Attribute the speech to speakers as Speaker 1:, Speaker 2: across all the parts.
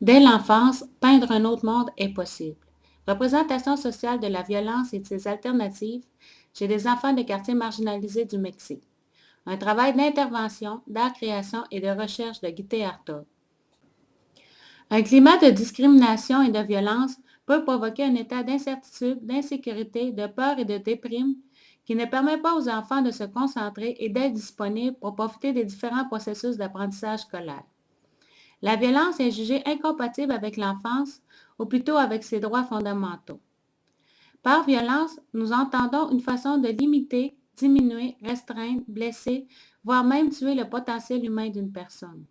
Speaker 1: Dès l'enfance, peindre un autre monde est possible. Représentation sociale de la violence et de ses alternatives chez des enfants de quartiers marginalisés du Mexique. Un travail d'intervention, d'art-création et de recherche de Guité Hartog. Un climat de discrimination et de violence peut provoquer un état d'incertitude, d'insécurité, de peur et de déprime qui ne permet pas aux enfants de se concentrer et d'être disponibles pour profiter des différents processus d'apprentissage scolaire. La violence est jugée incompatible avec l'enfance ou plutôt avec ses droits fondamentaux. Par violence, nous entendons une façon de limiter, diminuer, restreindre, blesser, voire même tuer le potentiel humain d'une personne.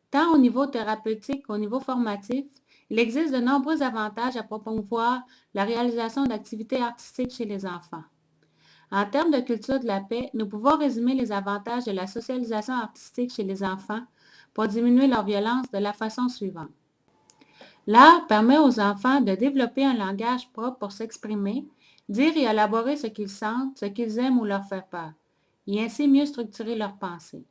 Speaker 1: Tant au niveau thérapeutique qu'au niveau formatif, il existe de nombreux avantages à promouvoir la réalisation d'activités artistiques chez les enfants. En termes de culture de la paix, nous pouvons résumer les avantages de la socialisation artistique chez les enfants pour diminuer leur violence de la façon suivante. L'art permet aux enfants de développer un langage propre pour s'exprimer, dire et élaborer ce qu'ils sentent, ce qu'ils aiment ou leur fait peur, et ainsi mieux structurer leurs pensées.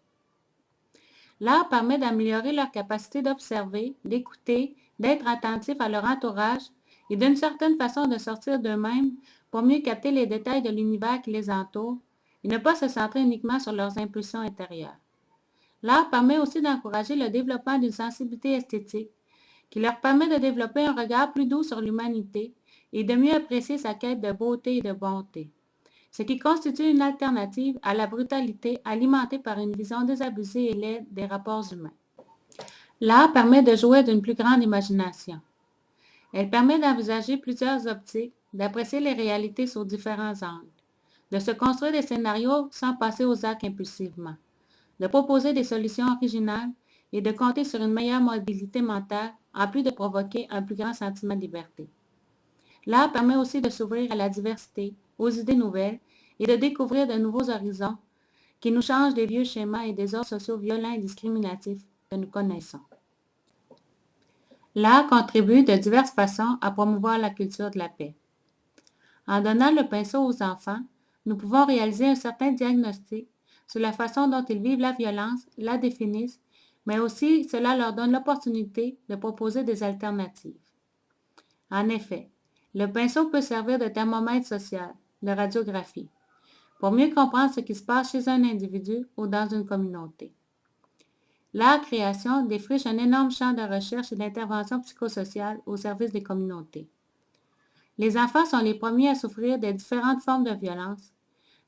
Speaker 1: L'art permet d'améliorer leur capacité d'observer, d'écouter, d'être attentif à leur entourage et d'une certaine façon de sortir d'eux-mêmes pour mieux capter les détails de l'univers qui les entoure et ne pas se centrer uniquement sur leurs impulsions intérieures. L'art permet aussi d'encourager le développement d'une sensibilité esthétique qui leur permet de développer un regard plus doux sur l'humanité et de mieux apprécier sa quête de beauté et de bonté, ce qui constitue une alternative à la brutalité alimentée par une vision désabusée et laide des rapports humains. L'art permet de jouer d'une plus grande imagination. Elle permet d'envisager plusieurs optiques, d'apprécier les réalités sous différents angles, de se construire des scénarios sans passer aux actes impulsivement, de proposer des solutions originales et de compter sur une meilleure mobilité mentale, en plus de provoquer un plus grand sentiment de liberté. L'art permet aussi de s'ouvrir à la diversité, aux idées nouvelles et de découvrir de nouveaux horizons qui nous changent des vieux schémas et des ordres sociaux violents et discriminatifs que nous connaissons. L'art contribue de diverses façons à promouvoir la culture de la paix. En donnant le pinceau aux enfants, nous pouvons réaliser un certain diagnostic sur la façon dont ils vivent la violence, la définissent, mais aussi cela leur donne l'opportunité de proposer des alternatives. En effet, le pinceau peut servir de thermomètre social, de radiographie, pour mieux comprendre ce qui se passe chez un individu ou dans une communauté. L'art-création défriche un énorme champ de recherche et d'intervention psychosociale au service des communautés. Les enfants sont les premiers à souffrir des différentes formes de violence,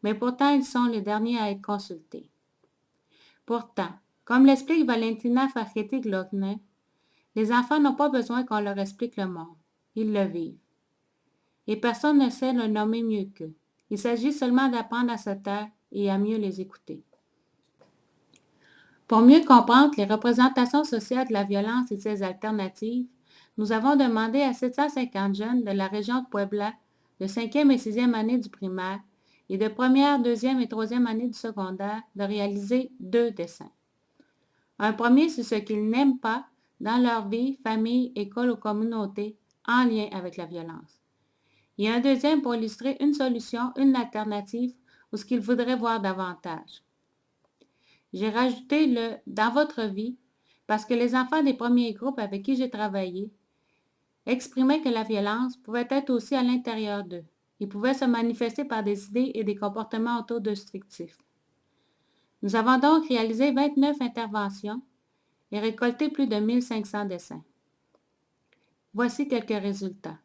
Speaker 1: mais pourtant ils sont les derniers à être consultés. Pourtant, comme l'explique Valentina Farchetti-Glockner, les enfants n'ont pas besoin qu'on leur explique le monde, ils le vivent. Et personne ne sait le nommer mieux qu'eux. Il s'agit seulement d'apprendre à se taire et à mieux les écouter. Pour mieux comprendre les représentations sociales de la violence et ses alternatives, nous avons demandé à 750 jeunes de la région de Puebla, de 5e et 6e année du primaire et de 1e, 2e et 3e année du secondaire de réaliser 2 dessins. Un premier sur ce qu'ils n'aiment pas dans leur vie, famille, école ou communauté en lien avec la violence. Et un deuxième pour illustrer une solution, une alternative ou ce qu'ils voudraient voir davantage. J'ai rajouté le « dans votre vie » parce que les enfants des premiers groupes avec qui j'ai travaillé exprimaient que la violence pouvait être aussi à l'intérieur d'eux et pouvait se manifester par des idées et des comportements autodestructifs. Nous avons donc réalisé 29 interventions et récolté plus de 1500 dessins. Voici quelques résultats.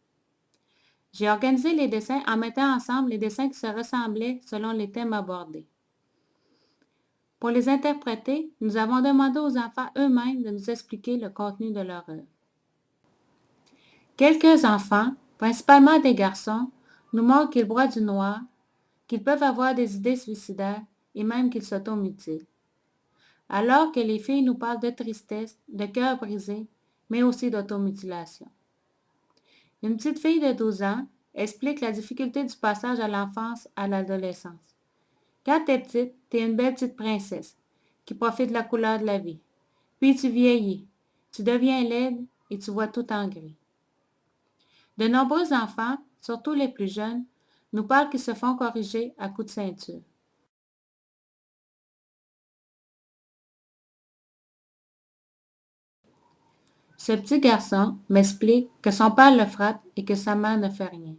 Speaker 1: J'ai organisé les dessins en mettant ensemble les dessins qui se ressemblaient selon les thèmes abordés. Pour les interpréter, nous avons demandé aux enfants eux-mêmes de nous expliquer le contenu de leur œuvre. Quelques enfants, principalement des garçons, nous montrent qu'ils broient du noir, qu'ils peuvent avoir des idées suicidaires et même qu'ils s'automutilent. Alors que les filles nous parlent de tristesse, de cœur brisé, mais aussi d'automutilation. Une petite fille de 12 ans explique la difficulté du passage à l'enfance à l'adolescence. Quand t'es petite, t'es une belle petite princesse qui profite de la couleur de la vie. Puis tu vieillis, tu deviens laide et tu vois tout en gris. De nombreux enfants, surtout les plus jeunes, nous parlent qu'ils se font corriger à coups de ceinture. Ce petit garçon m'explique que son père le frappe et que sa mère ne fait rien.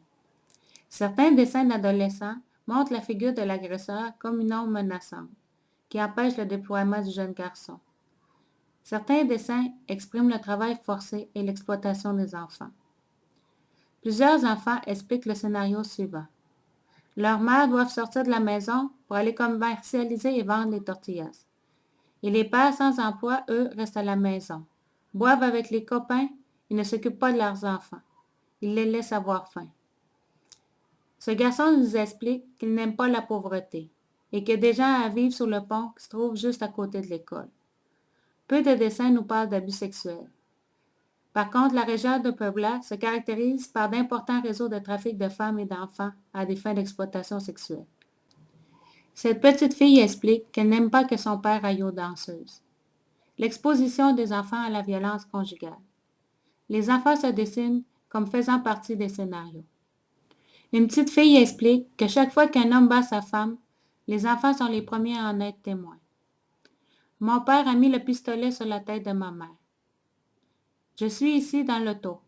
Speaker 1: Certains dessins d'adolescents montrent la figure de l'agresseur comme une ombre menaçante, qui empêche le déploiement du jeune garçon. Certains dessins expriment le travail forcé et l'exploitation des enfants. Plusieurs enfants expliquent le scénario suivant. Leurs mères doivent sortir de la maison pour aller commercialiser et vendre les tortillas. Et les pères sans emploi, eux, restent à la maison, boivent avec les copains et ne s'occupent pas de leurs enfants. Ils les laissent avoir faim. Ce garçon nous explique qu'il n'aime pas la pauvreté et que des gens à vivre sur le pont qui se trouvent juste à côté de l'école. Peu de dessins nous parlent d'abus sexuels. Par contre, la région de Puebla se caractérise par d'importants réseaux de trafic de femmes et d'enfants à des fins d'exploitation sexuelle. Cette petite fille explique qu'elle n'aime pas que son père aille aux danseuses. L'exposition des enfants à la violence conjugale. Les enfants se dessinent comme faisant partie des scénarios. Une petite fille explique que chaque fois qu'un homme bat sa femme, les enfants sont les premiers à en être témoins. Mon père a mis le pistolet sur la tête de ma mère. Je suis ici dans l'auto.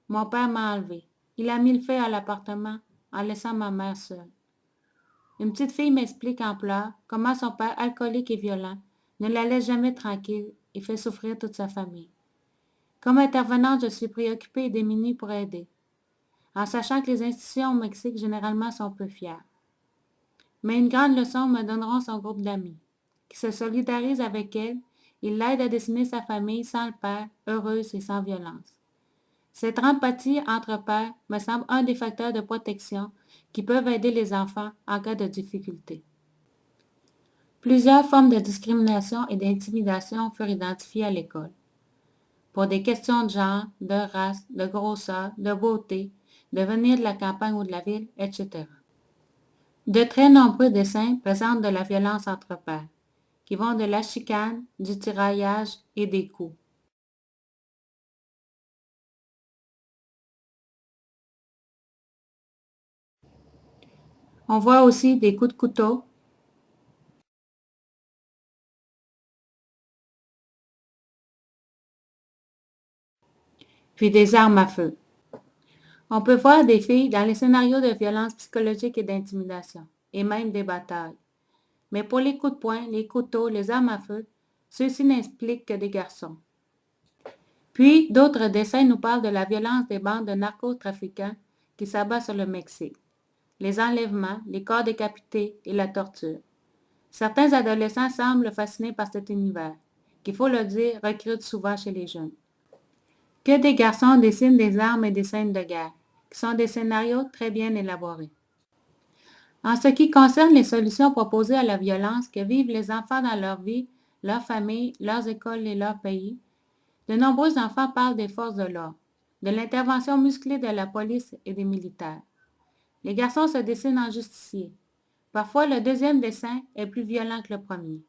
Speaker 1: Mon père m'a enlevé. Il a mis le feu à l'appartement en laissant ma mère seule. Une petite fille m'explique en pleurs comment son père, alcoolique et violent, ne la laisse jamais tranquille et fait souffrir toute sa famille. Comme intervenante, je suis préoccupée et démunie pour aider, en sachant que les institutions au Mexique généralement sont peu fiables. Mais une grande leçon me donneront son groupe d'amis, qui se solidarisent avec elle et l'aident à dessiner sa famille sans le père, heureuse et sans violence. Cette empathie entre pères me semble un des facteurs de protection qui peuvent aider les enfants en cas de difficulté. Plusieurs formes de discrimination et d'intimidation furent identifiées à l'école. Pour des questions de genre, de race, de grosseur, de beauté, de venir de la campagne ou de la ville, etc. De très nombreux dessins présentent de la violence entre pairs, qui vont de la chicane, du tiraillage et des coups. On voit aussi des coups de couteau, puis des armes à feu. On peut voir des filles dans les scénarios de violence psychologique et d'intimidation, et même des batailles. Mais pour les coups de poing, les couteaux, les armes à feu, ceux-ci n'expliquent que des garçons. Puis, d'autres dessins nous parlent de la violence des bandes de narcotrafiquants qui s'abattent sur le Mexique, les enlèvements, les corps décapités et la torture. Certains adolescents semblent fascinés par cet univers, qu'il faut le dire, recrute souvent chez les jeunes. Que des garçons dessinent des armes et des scènes de guerre, qui sont des scénarios très bien élaborés. En ce qui concerne les solutions proposées à la violence que vivent les enfants dans leur vie, leur famille, leurs écoles et leur pays, de nombreux enfants parlent des forces de l'ordre, de l'intervention musclée de la police et des militaires. Les garçons se dessinent en justiciers. Parfois, le deuxième dessin est plus violent que le premier.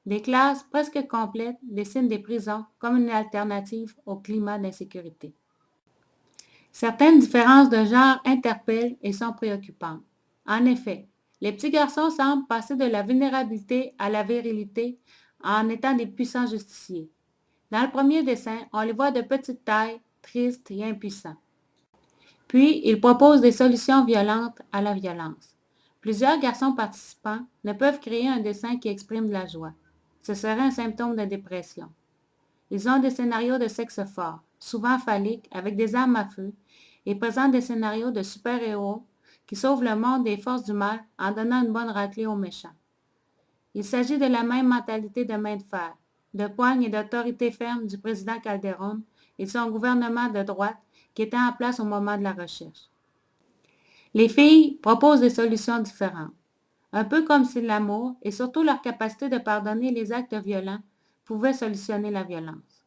Speaker 1: Des classes presque complètes dessinent des prisons comme une alternative au climat d'insécurité. Certaines différences de genre interpellent et sont préoccupantes. En effet, les petits garçons semblent passer de la vulnérabilité à la virilité en étant des puissants justiciers. Dans le premier dessin, on les voit de petite taille, tristes et impuissants. Puis, ils proposent des solutions violentes à la violence. Plusieurs garçons participants ne peuvent créer un dessin qui exprime de la joie. Ce serait un symptôme de dépression. Ils ont des scénarios de sexe fort, souvent phalliques, avec des armes à feu, et présentent des scénarios de super-héros qui sauvent le monde des forces du mal en donnant une bonne raclée aux méchants. Il s'agit de la même mentalité de main de fer, de poigne et d'autorité ferme du président Calderón et de son gouvernement de droite qui était en place au moment de la recherche. Les filles proposent des solutions différentes, un peu comme si l'amour et surtout leur capacité de pardonner les actes violents pouvaient solutionner la violence.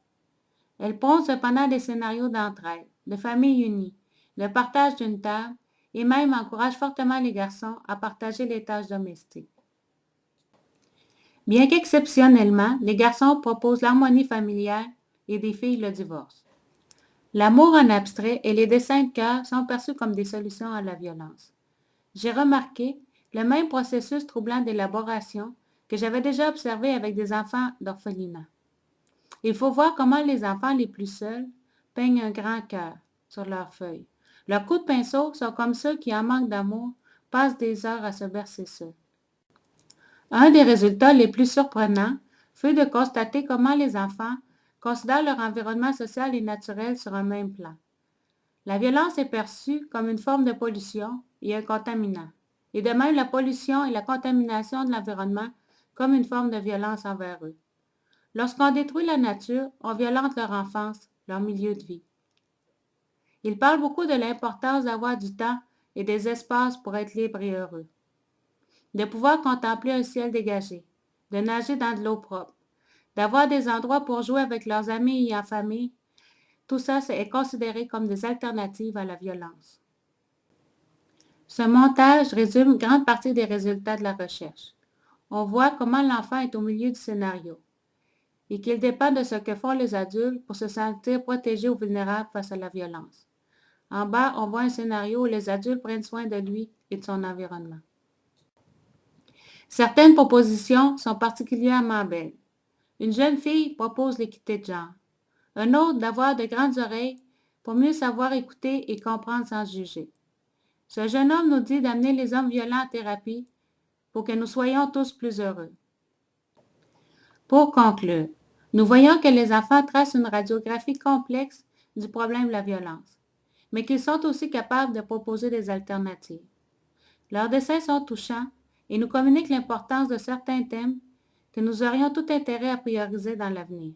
Speaker 1: Elles prônent cependant des scénarios d'entraide, de famille unie, de partage d'une table et même encouragent fortement les garçons à partager les tâches domestiques. Bien qu'exceptionnellement, les garçons proposent l'harmonie familiale et des filles le divorce. L'amour en abstrait et les dessins de cœur sont perçus comme des solutions à la violence. J'ai remarqué le même processus troublant d'élaboration que j'avais déjà observé avec des enfants d'orphelinat. Il faut voir comment les enfants les plus seuls peignent un grand cœur sur leurs feuilles. Leurs coups de pinceau sont comme ceux qui, en manque d'amour, passent des heures à se bercer seuls. Un des résultats les plus surprenants fut de constater comment les enfants considèrent leur environnement social et naturel sur un même plan. La violence est perçue comme une forme de pollution et un contaminant, et de même la pollution et la contamination de l'environnement comme une forme de violence envers eux. Lorsqu'on détruit la nature, on violente leur enfance, leur milieu de vie. Ils parlent beaucoup de l'importance d'avoir du temps et des espaces pour être libres et heureux, de pouvoir contempler un ciel dégagé, de nager dans de l'eau propre, d'avoir des endroits pour jouer avec leurs amis et en famille. Tout ça est considéré comme des alternatives à la violence. Ce montage résume grande partie des résultats de la recherche. On voit comment l'enfant est au milieu du scénario et qu'il dépend de ce que font les adultes pour se sentir protégé ou vulnérable face à la violence. En bas, on voit un scénario où les adultes prennent soin de lui et de son environnement. Certaines propositions sont particulièrement belles. Une jeune fille propose l'équité de genre. Un autre d'avoir de grandes oreilles pour mieux savoir écouter et comprendre sans juger. Ce jeune homme nous dit d'amener les hommes violents en thérapie pour que nous soyons tous plus heureux. Pour conclure, nous voyons que les enfants tracent une radiographie complexe du problème de la violence, mais qu'ils sont aussi capables de proposer des alternatives. Leurs dessins sont touchants et nous communiquent l'importance de certains thèmes que nous aurions tout intérêt à prioriser dans l'avenir.